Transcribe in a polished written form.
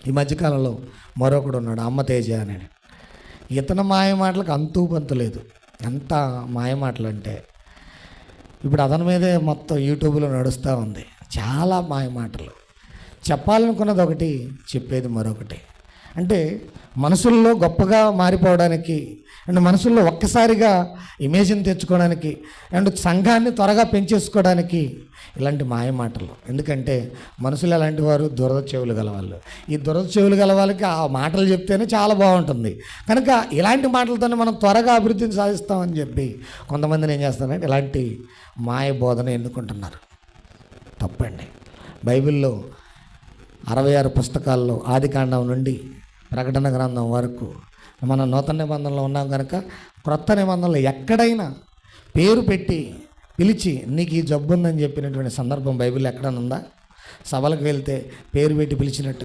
ఈ మధ్యకాలంలో మరొకడు ఉన్నాడు, అమ్మ తేజ అని. ఇతను మాయ మాటలకు అంతూ పంతు లేదు. ఎంత మాయ మాటలు అంటే ఇప్పుడు అతని మీదే మొత్తం యూట్యూబ్లో నడుస్తూ ఉంది. చాలా మాయ మాటలు, చెప్పాలనుకున్నది ఒకటి, చెప్పేది మరొకటి. అంటే మనుషుల్లో గొప్పగా మారిపోవడానికి అండ్ మనుషుల్లో ఒక్కసారిగా ఇమేజ్ని తెచ్చుకోవడానికి అండ్ సంఘాన్ని త్వరగా పెంచేసుకోవడానికి ఇలాంటి మాయ మాటలు. ఎందుకంటే మనుషులు ఎలాంటి వారు? దురద చెవులు గలవాళ్ళు. ఈ దురద చెవులు గల వాళ్ళకి ఆ మాటలు చెప్తేనే చాలా బాగుంటుంది. కనుక ఇలాంటి మాటలతోనే మనం త్వరగా అభివృద్ధిని సాధిస్తామని చెప్పి కొంతమందిని ఏం చేస్తారంటే ఇలాంటి మాయ బోధన ఎన్నుకుంటున్నారు. తప్పండి. బైబిల్లో 66 పుస్తకాల్లో ఆదికాండం నుండి ప్రకటన గ్రంథం వరకు మనం నూతన నిబంధనలో ఉన్నాం కనుక క్రొత్త నిబంధనలో ఎక్కడైనా పేరు పెట్టి పిలిచి నీకు ఈ జబ్బు ఉందని చెప్పినటువంటి సందర్భం బైబిల్లో ఎక్కడైనా ఉందా? సభలకు వెళ్తే పేరు పెట్టి పిలిచినట్టు